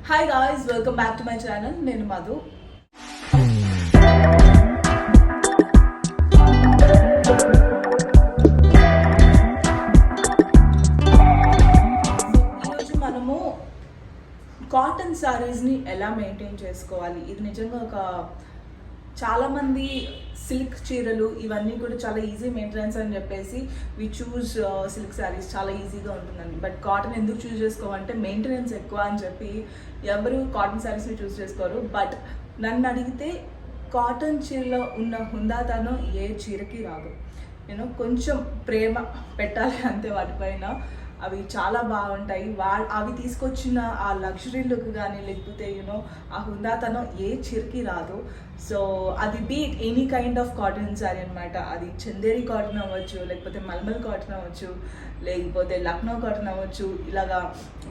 Hi guys, welcome back to my channel. Nenu Madhu. ఈరోజు మనము cotton సారీస్ని ఎలా maintain చేసుకోవాలి, ఇది నిజంగా ఒక చాలామంది సిల్క్ చీరలు ఇవన్నీ కూడా చాలా ఈజీ మెయింటెనెన్స్ అని చెప్పేసి వి చూస్ సిల్క్ శారీస్ చాలా ఈజీగా ఉంటుందండి. బట్ కాటన్ ఎందుకు చూస్ చేసుకోవాలంటే మెయింటెనెన్స్ ఎక్కువ అని చెప్పి ఎవరు కాటన్ శారీస్ని చూస్ చేసుకోరు. బట్ నన్ను అడిగితే కాటన్ చీరలో ఉన్న హుందాతనం ఏ చీరకి రాదు. నేను కొంచెం ప్రేమ పెట్టాలి అంతే వాటిపైన, అవి చాలా బాగుంటాయి. అవి తీసుకొచ్చిన ఆ లగ్జరీ లుక్ కానీ లేకపోతే ఆ హుందాతనం ఏ చీరకి రాదు. సో అది beat any kind of cotton sari అనమాట. అది చందేరి కాటన్ అవ్వచ్చు, లేకపోతే మల్మల్ కాటన్ అవ్వచ్చు, లేకపోతే లక్నో కాటన్ అవ్వచ్చు, ఇలాగా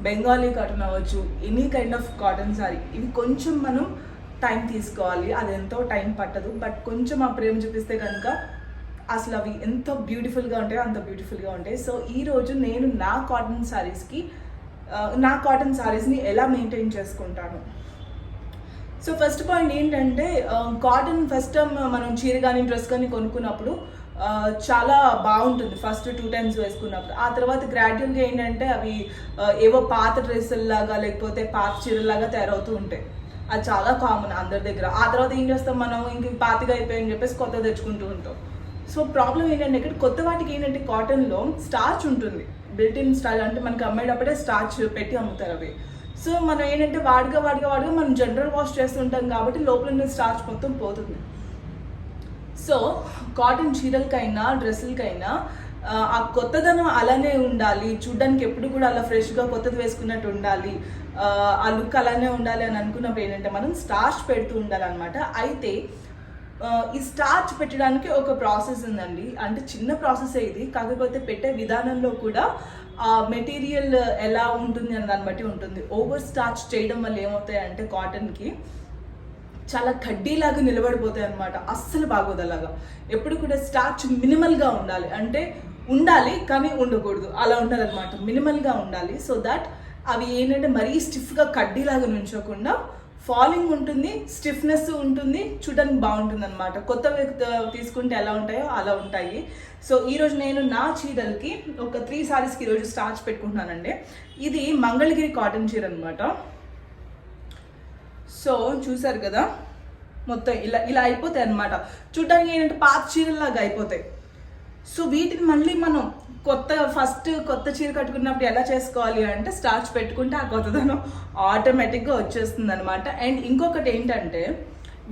బెంగాలీ కాటన్ అవ్వచ్చు, any kind of cotton sari. ఇవి కొంచెం మనం టైం తీసుకోవాలి, అది ఎంతో టైం పట్టదు. బట్ కొంచెం ఆ ప్రేమ చూపిస్తే కనుక అసలు అవి ఎంత బ్యూటిఫుల్గా ఉంటాయో అంత బ్యూటిఫుల్గా ఉంటాయి. సో ఈరోజు నేను నా కాటన్ శారీస్ని ఎలా మెయింటైన్ చేసుకుంటాను. సో ఫస్ట్ పాయింట్ ఏంటంటే, కాటన్ ఫస్ట్ టైం మనం చీర కానీ డ్రెస్ కానీ కొనుక్కున్నప్పుడు చాలా బాగుంటుంది ఫస్ట్ 2 times వేసుకున్నప్పుడు. ఆ తర్వాత గ్రాడ్యువల్గా ఏంటంటే అవి ఏవో పాత డ్రెస్సుల్లాగా లేకపోతే పాత చీరలాగా తయారవుతూ ఉంటాయి. అది చాలా కామన్ అందరి దగ్గర. ఆ తర్వాత ఏం చేస్తాం, మనం ఇంక పాతగా అయిపోయాయని చెప్పేసి కొత్త తెచ్చుకుంటూ ఉంటాం. సో ప్రాబ్లం ఏంటంటే ఇక్కడ కొత్త వాటికి ఏంటంటే కాటన్లో స్టార్చ్ ఉంటుంది, బిల్ట్ ఇన్ స్టార్చ్, అంటే మనకి అమ్మేటప్పుడే స్టార్చ్ పెట్టి అమ్ముతారు అవి. సో మనం ఏంటంటే వాడిగా మనం జనరల్ వాష్ చేస్తుంటాం కాబట్టి లోపల ఉన్న స్టార్చ్ మొత్తం పోతుంది. సో కాటన్ చీరలకైనా డ్రెస్సులకైనా ఆ కొత్తదనం అలానే ఉండాలి, చూడ్డానికి ఎప్పుడు కూడా అలా ఫ్రెష్గా కొత్తది వేసుకున్నట్టు ఉండాలి, ఆ లుక్ అలానే ఉండాలి అని అనుకున్నప్పుడు ఏంటంటే మనం స్టార్చ్ పెడుతూ ఉండాలన్నమాట. అయితే ఈ స్టార్చ్ పెట్టడానికి ఒక ప్రాసెస్ ఉందండి. అంటే చిన్న ప్రాసెస్ ఇది, కాకపోతే పెట్టే విధానంలో కూడా ఆ మెటీరియల్ ఎలా ఉంటుంది అని దాన్ని బట్టి ఉంటుంది. ఓవర్ స్టార్చ్ చేయడం వల్ల ఏమవుతాయంటే కాటన్కి చాలా కడ్డీలాగా నిలబడిపోతాయి అనమాట. అస్సలు బాగోదు అలాగా. ఎప్పుడు కూడా స్టార్చ్ మినిమల్గా ఉండాలి, అంటే ఉండాలి కానీ ఉండకూడదు, అలా ఉండాలన్నమాట. మినిమల్గా ఉండాలి. సో దట్ అవి ఏంటంటే మరీ స్టిఫ్గా కడ్డీలాగా నుంచోకుండా ఫాలింగ్ ఉంటుంది, స్టిఫ్నెస్ ఉంటుంది, చూడడానికి బాగుంటుంది అనమాట. కొత్త తీసుకుంటే ఎలా ఉంటాయో అలా ఉంటాయి. సో ఈరోజు నేను నా చీరలకి ఒక 3 sareesకి ఈరోజు స్టార్చ్ పెట్టుకుంటున్నానండి. ఇది మంగళగిరి కాటన్ చీర అనమాట. సో చూసారు కదా, మొత్తం ఇలా అయిపోతాయి అనమాట. చూడడానికి ఏంటంటే పాత చీరలాగా అయిపోతాయి. సో వీటిని మళ్ళీ మనం కొత్త చీర కట్టుకున్నప్పుడు ఎలా చేసుకోవాలి అంటే స్టార్చ్ పెట్టుకుంటే ఆ కొత్తదనం ఆటోమేటిక్గా వచ్చేస్తుంది అనమాట. అండ్ ఇంకొకటి ఏంటంటే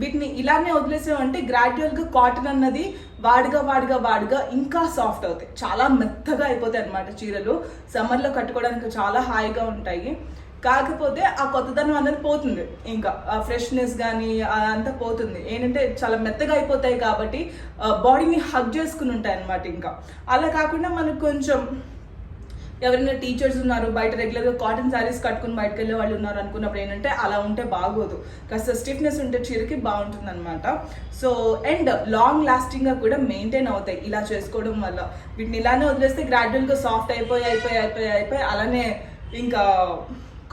వీటిని ఇలానే వదిలేసామంటే గ్రాడ్యువల్గా కాటన్ అన్నది వాడిగా ఇంకా సాఫ్ట్ అవుతాయి, చాలా మెత్తగా అయిపోతాయి అనమాట చీరలు. సమ్మర్లో కట్టుకోవడానికి చాలా హాయిగా ఉంటాయి. కాకపోతే ఆ కొత్తదనం అనేది పోతుంది, ఇంకా ఆ ఫ్రెష్నెస్ కానీ అదంతా పోతుంది. ఏంటంటే చాలా మెత్తగా అయిపోతాయి కాబట్టి బాడీని హగ్ చేసుకుని ఉంటాయి అనమాట. ఇంకా అలా కాకుండా మనకు కొంచెం ఎవరైనా టీచర్స్ ఉన్నారు, బయట రెగ్యులర్గా కాటన్ శారీస్ కట్టుకుని బయటకు వెళ్ళే వాళ్ళు ఉన్నారు అనుకున్నప్పుడు ఏంటంటే అలా ఉంటే బాగోదు, కాస్త స్టిఫ్నెస్ ఉంటే చీరకి బాగుంటుంది అనమాట. సో అండ్ లాంగ్ లాస్టింగ్గా కూడా మెయింటైన్ అవుతాయి ఇలా చేసుకోవడం వల్ల. వీటిని ఇలానే వదిలేస్తే గ్రాడ్యువల్గా సాఫ్ట్ అయిపోయి అలానే ఇంకా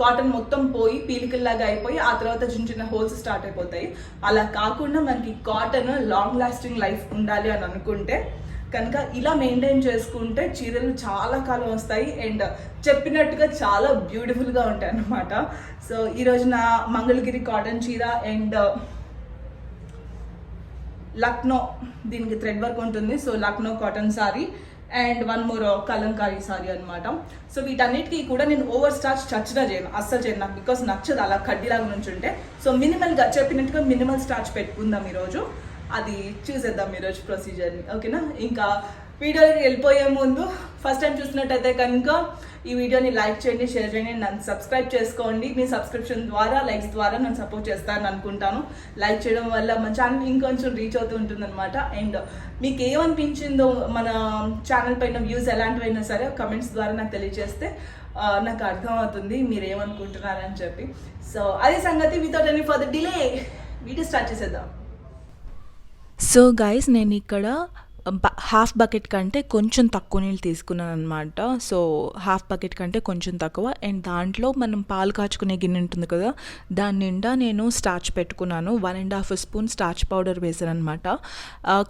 కాటన్ మొత్తం పోయి పీలికల్లాగా అయిపోయి ఆ తర్వాత చిన్న హోల్స్ స్టార్ట్ అయిపోతాయి. అలా కాకుండా మనకి కాటన్ లాంగ్ లాస్టింగ్ లైఫ్ ఉండాలి అని అనుకుంటే కనుక ఇలా మెయింటైన్ చేసుకుంటే చీరలు చాలా కాలం వస్తాయి అండ్ చెప్పినట్టుగా చాలా బ్యూటిఫుల్గా ఉంటాయి అన్నమాట. సో ఈరోజు నా మంగళగిరి కాటన్ చీర అండ్ లక్నో, దీనికి థ్రెడ్ వర్క్ ఉంటుంది. So Lucknow cotton sorry and 1 more Kalamkari sorry అనమాట. సో వీటన్నిటికీ కూడా నేను ఓవర్ స్టార్చ్ చచ్చినా చేయను, అస్సలు చేయను, నాకు బికాస్ నచ్చదు అలా కడ్డీలాగా నుంచి ఉంటే. సో మినిమల్గా చెప్పినట్టుగా మినిమల్ స్టార్చ్ పెట్టుకుందాం ఈరోజు. అది చూసేద్దాం ఈరోజు ప్రొసీజర్ని, ఓకేనా. ఇంకా వీడియోకి వెళ్ళిపోయే ముందు ఫస్ట్ టైం చూసినట్టయితే కనుక ఈ వీడియోని లైక్ చేయండి, షేర్ చేయండి, నన్ను సబ్స్క్రైబ్ చేసుకోండి. మీ సబ్స్క్రిప్షన్ ద్వారా, లైక్స్ ద్వారా నన్ను సపోర్ట్ చేస్తారని అనుకుంటాను. లైక్ చేయడం వల్ల మన ఛానల్ ఇంకొంచెం రీచ్ అవుతూ ఉంటుంది అనమాట. అండ్ మీకు ఏమనిపించిందో మన ఛానల్ పైన వ్యూస్ ఎలాంటివైనా సరే కమెంట్స్ ద్వారా నాకు తెలియజేస్తే నాకు అర్థమవుతుంది మీరు ఏమనుకుంటున్నారని చెప్పి. సో అదే సంగతి, without any further delay video start చేసేద్దాం. సో గైస్, నేను ఇక్కడ హాఫ్ బకెట్ కంటే కొంచెం తక్కువ నీళ్ళు తీసుకున్నాను అనమాట. సో హాఫ్ బకెట్ కంటే కొంచెం తక్కువ. అండ్ దాంట్లో మనం పాలు కాచుకునే గిన్నె ఉంటుంది కదా, దాని నిండా నేను స్టార్చ్ పెట్టుకున్నాను. 1.5 స్పూన్ స్టార్చ్ పౌడర్ వేసాను అనమాట.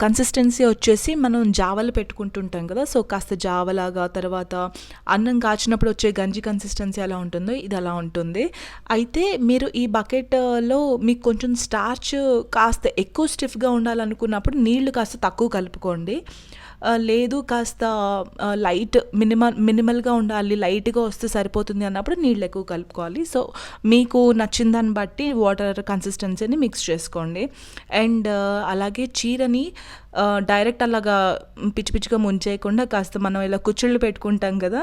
కన్సిస్టెన్సీ వచ్చేసి మనం జావలు పెట్టుకుంటుంటాం కదా, సో కాస్త జావలాగా, తర్వాత అన్నం కాచినప్పుడు వచ్చే గంజి కన్సిస్టెన్సీ ఎలా ఉంటుందో ఇది అలా ఉంటుంది. అయితే మీరు ఈ బకెట్లో మీకు కొంచెం స్టార్చ్ కాస్త ఎక్కువ స్టిఫ్గా ఉండాలనుకున్నప్పుడు నీళ్లు కాస్త తక్కువ కలుపుకోండి. లేదు కాస్త లైట్ మినిమల్గా ఉండాలి, లైట్గా వస్తే సరిపోతుంది అన్నప్పుడు నీళ్ళు ఎక్కువ కలుపుకోవాలి. సో మీకు నచ్చిన దాన్ని బట్టి వాటర్ కన్సిస్టెన్సీని మిక్స్ చేసుకోండి. అండ్ అలాగే చీరని డైరెక్ట్ అలాగా పిచ్చి పిచ్చిగా ముంచేయకుండా కాస్త మనం ఇలా కుచ్చుళ్ళు పెట్టుకుంటాం కదా,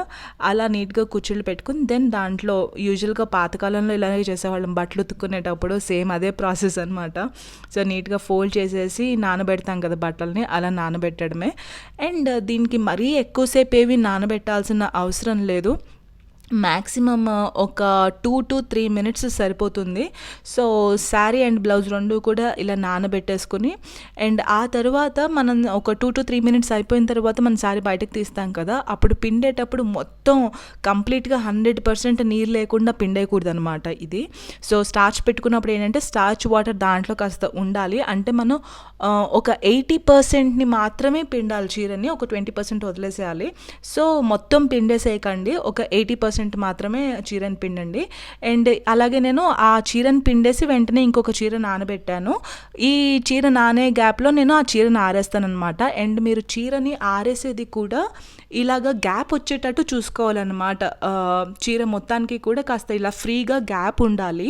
అలా నీట్గా కుచ్చుళ్ళు పెట్టుకుని దెన్ దాంట్లో యూజువల్గా పాతకాలంలో ఇలాగే చేసేవాళ్ళం, బట్టలు ఉతుక్కునేటప్పుడు సేమ్ అదే ప్రాసెస్ అనమాట. సో నీట్గా ఫోల్డ్ చేసేసి నానబెడతాం కదా బట్టల్ని, అలా నానబెట్టడమే. అండ్ దీనికి మరీ ఎక్కువసేపు ఏవి నానబెట్టాల్సిన అవసరం లేదు. మ్యాక్సిమమ్ ఒక 2 to 3 minutes సరిపోతుంది. సో శారీ అండ్ బ్లౌజ్ రెండు కూడా ఇలా నానబెట్టేసుకుని అండ్ ఆ తర్వాత మనం ఒక 2 to 3 minutes అయిపోయిన తర్వాత మనం శారీ బయటకు తీస్తాం కదా, అప్పుడు పిండేటప్పుడు మొత్తం కంప్లీట్గా 100% నీరు లేకుండా పిండేయకూడదు అనమాట ఇది. సో స్టార్చ్ పెట్టుకున్నప్పుడు ఏంటంటే స్టార్చ్ వాటర్ దాంట్లో కాస్త ఉండాలి. అంటే మనం ఒక 80%ని మాత్రమే పిండాలి చీరని, ఒక 20% వదిలేసేయాలి. సో మొత్తం పిండేసేయకండి, ఒక 80% మాత్రమే చీరని పిండండి. అండ్ అలాగే నేను ఆ చీరని పిండేసి వెంటనే ఇంకొక చీర నానబెట్టాను. ఈ చీర నానే గ్యాప్లో నేను ఆ చీరని ఆరేస్తానమాట. అండ్ మీరు చీరని ఆరేసేది కూడా ఇలాగ గ్యాప్ వచ్చేటట్టు చూసుకోవాలన్నమాట. చీర మొత్తానికి కూడా కాస్త ఇలా ఫ్రీగా గ్యాప్ ఉండాలి.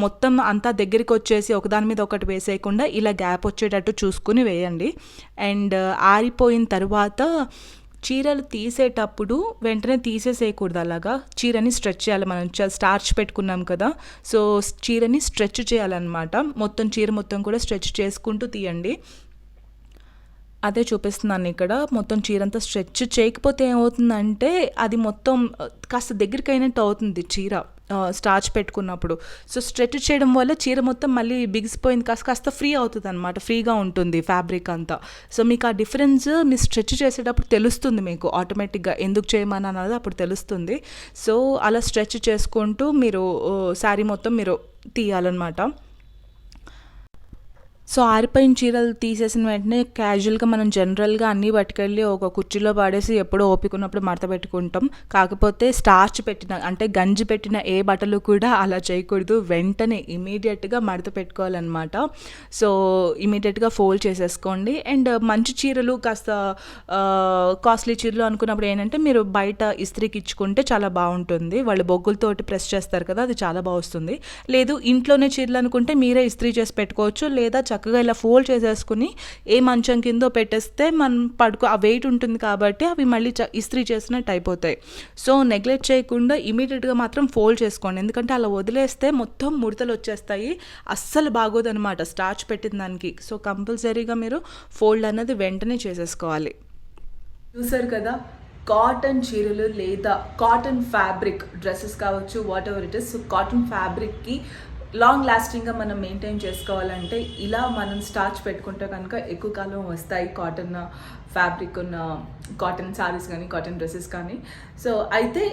మొత్తం అంతా దగ్గరికి వచ్చేసి ఒకదాని మీద ఒకటి వేసేయకుండా ఇలా గ్యాప్ వచ్చేటట్టు చూసుకుని వేయండి. అండ్ ఆరిపోయిన తర్వాత చీరలు తీసేటప్పుడు వెంటనే తీసేసేయకూడదు, అలాగా చీరని స్ట్రెచ్ చేయాలి. మనం స్టార్చ్ పెట్టుకున్నాం కదా, సో చీరని స్ట్రెచ్ చేయాలన్నమాట. మొత్తం చీర మొత్తం కూడా స్ట్రెచ్ చేసుకుంటూ తీయండి. అదే చూపిస్తున్నాను ఇక్కడ. మొత్తం చీరంతా స్ట్రెచ్ చేయకపోతే ఏమవుతుందంటే అది మొత్తం కాస్త దగ్గరికి అయినట్టు అవుతుంది చీర స్టార్చ్ పెట్టుకున్నప్పుడు. సో స్ట్రెచ్ చేయడం వల్ల చీర మొత్తం మళ్ళీ బిగిసిపోయింది కాస్త ఫ్రీ అవుతుంది అనమాట, ఫ్రీగా ఉంటుంది ఫ్యాబ్రిక్ అంతా. సో మీకు ఆ డిఫరెన్స్ మీరు స్ట్రెచ్ చేసేటప్పుడు తెలుస్తుంది, మీకు ఆటోమేటిక్గా ఎందుకు చేయమని అన్నది అప్పుడు తెలుస్తుంది. సో అలా స్ట్రెచ్ చేసుకుంటూ మీరు శారీ మొత్తం మీరు తీయాలన్నమాట. సో ఆరిపోయిన చీరలు తీసేసిన వెంటనే క్యాజువల్గా మనం జనరల్గా అన్నీ పట్టుకెళ్ళి ఒక కుర్చీలో పాడేసి ఎప్పుడో ఓపిక ఉన్నప్పుడు మడత పెట్టుకుంటాం. కాకపోతే స్టార్చ్ పెట్టిన అంటే గంజి పెట్టిన ఏ బట్టలు కూడా అలా చేయకూడదు, వెంటనే ఇమీడియట్గా మడత పెట్టుకోవాలన్నమాట. సో ఇమీడియట్గా ఫోల్డ్ చేసేసుకోండి. అండ్ మంచి చీరలు కాస్త కాస్ట్లీ చీరలు అనుకున్నప్పుడు ఏంటంటే మీరు బయట ఇస్త్రీకి ఇచ్చుకుంటే చాలా బాగుంటుంది. వాళ్ళు బొగ్గులతోటి ప్రెస్ చేస్తారు కదా, అది చాలా బాగా వస్తుంది. లేదు ఇంట్లోనే చీరలు అనుకుంటే మీరే ఇస్త్రీ చేసి పెట్టుకోవచ్చు, లేదా చక్కగా ఇలా ఫోల్డ్ చేసేసుకుని ఏ మంచం కిందో పెట్టేస్తే మనం ఆ వెయిట్ ఉంటుంది కాబట్టి అవి మళ్ళీ ఇస్త్రీ చేసినట్టు అయిపోతాయి. సో నెగ్లెక్ట్ చేయకుండా ఇమీడియట్గా మాత్రం ఫోల్డ్ చేసుకోండి, ఎందుకంటే అలా వదిలేస్తే మొత్తం ముడతలు వచ్చేస్తాయి, అస్సలు బాగోదన్నమాట స్టార్చ్ పెట్టిన దానికి. సో కంపల్సరీగా మీరు ఫోల్డ్ అన్నది వెంటనే చేసేసుకోవాలి. చూసారు కదా, కాటన్ చీరలు లేదా కాటన్ ఫ్యాబ్రిక్ డ్రెస్సెస్ కావచ్చు, whatever it is, so cotton ఫ్యాబ్రిక్కి లాంగ్ లాస్టింగ్గా మనం మెయింటైన్ చేసుకోవాలంటే ఇలా మనం స్టార్చ్ పెట్టుకుంటే కనుక ఎక్కువ కాలం వస్తాయి కాటన్ ఫ్యాబ్రిక్ ఉన్న కాటన్ శారీస్ కానీ కాటన్ డ్రెస్సెస్ కానీ. సో అయితే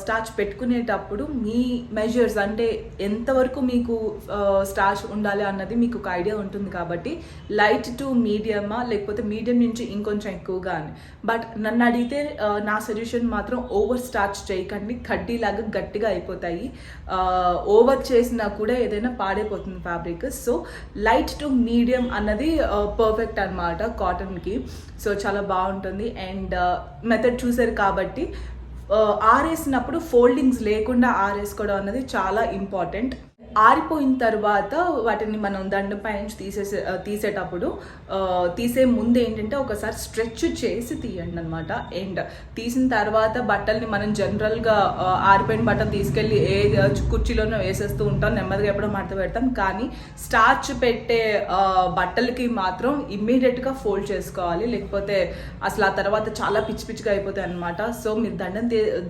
స్టార్చ్ పెట్టుకునేటప్పుడు మీ మెజర్స్ అంటే ఎంతవరకు మీకు స్టార్చ్ ఉండాలి అన్నది మీకు ఒక ఐడియా ఉంటుంది కాబట్టి లైట్ టు మీడియమా లేకపోతే మీడియం నుంచి ఇంకొంచెం ఎక్కువగా అని. బట్ నన్ను అడిగితే నా సజెషన్ మాత్రం ఓవర్ స్టార్చ్ చేయకండి, కడ్డీలాగా గట్టిగా అయిపోతాయి. ఓవర్ చేసినా కూడా ఏదైనా పాడైపోతుంది fabric. So light to medium అన్నది పర్ఫెక్ట్ అనమాట కాటన్కి. సో చాలా బాగుంటుంది. అండ్ మెథడ్ చూసారు కాబట్టి ఆరేసినప్పుడు ఫోల్డింగ్స్ లేకుండా ఆరేసుకోవడం అన్నది చాలా ఇంపార్టెంట్. ఆరిపోయిన తర్వాత వాటిని మనం దండంపై నుంచి తీసేటప్పుడు తీసే ముందు ఏంటంటే ఒకసారి స్ట్రెచ్ చేసి తీయండి అనమాట. అండ్ తీసిన తర్వాత బట్టల్ని మనం జనరల్గా ఆరిపోయిన బట్టలు తీసుకెళ్ళి కుర్చీలోనే వేసేస్తూ ఉంటాం, నెమ్మదిగా ఎప్పుడో మడత పెడతాం. కానీ స్టార్చ్ పెట్టే బట్టలకి మాత్రం ఇమ్మీడియట్గా ఫోల్డ్ చేసుకోవాలి, లేకపోతే అసలు ఆ తర్వాత చాలా పిచ్చి పిచ్చిగా అయిపోతాయి అనమాట. సో మీరు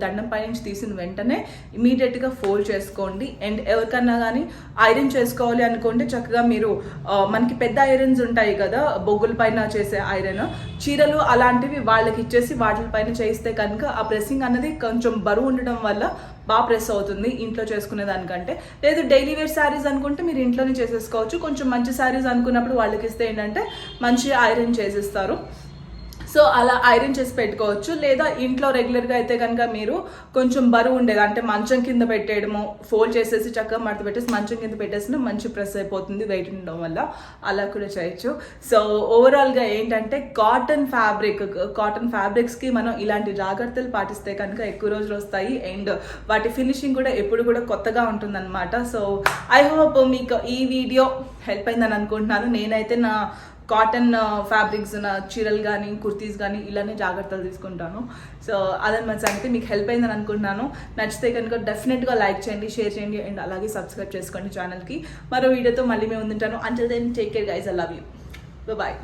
దండంపై నుంచి తీసిన వెంటనే ఇమ్మీడియట్గా ఫోల్డ్ చేసుకోండి. అండ్ ఎవరికన్నా కానీ ఐరన్ చేసుకోవాలి అనుకుంటే చక్కగా మీరు మనకి పెద్ద ఐరన్స్ ఉంటాయి కదా బొగ్గుల పైన చేసే ఐరన్, చీరలు అలాంటివి వాళ్ళకి ఇచ్చేసి వాటిపైన చేయిస్తే కనుక ఆ ప్రెస్సింగ్ అన్నది కొంచెం బరువు ఉండడం వల్ల బాగా ప్రెస్ అవుతుంది ఇంట్లో చేసుకునే దానికంటే. లేదు డైలీ వేర్ శారీస్ అనుకుంటే మీరు ఇంట్లోనే చేసేసుకోవచ్చు. కొంచెం మంచి శారీస్ అనుకున్నప్పుడు వాళ్ళకి ఇస్తే ఏంటంటే మంచి ఐరన్ చేసిస్తారు. సో అలా ఐరన్ చేసి పెట్టుకోవచ్చు. లేదా ఇంట్లో రెగ్యులర్గా అయితే కనుక మీరు కొంచెం బరువు ఉండేది అంటే మంచం కింద పెట్టేయడము, ఫోల్డ్ చేసేసి చక్కగా మడత పెట్టేసి మంచం కింద పెట్టేసిన మంచి ప్రెస్ అయిపోతుంది వెయిట్ ఉండడం వల్ల, అలా కూడా చేయొచ్చు. సో ఓవరాల్గా ఏంటంటే కాటన్ ఫ్యాబ్రిక్స్కి మనం ఇలాంటి జాగ్రత్తలు పాటిస్తే కనుక ఎక్కువ రోజులు వస్తాయి అండ్ వాటి ఫినిషింగ్ కూడా ఎప్పుడు కూడా కొత్తగా ఉంటుందన్నమాట. సో ఐ హోప్ మీకు ఈ వీడియో హెల్ప్ అయిందని అనుకుంటున్నాను. నేనైతే నా కాటన్ ఫ్యాబ్రిక్స్ నా చీరలు కానీ కుర్తీస్ కానీ ఇలానే జాగ్రత్తలు తీసుకుంటాను. సో అదనమాట సంగతి. మీకు హెల్ప్ అయిందని అనుకుంటున్నాను. నచ్చితే కనుక డెఫినెట్గా లైక్ చేయండి, షేర్ చేయండి అండ్ అలాగే సబ్స్క్రైబ్ చేసుకోండి ఛానల్కి. మరో వీడియోతో మళ్ళీ మేము ముందుంటాను. Until then take care guys, I love you, bye.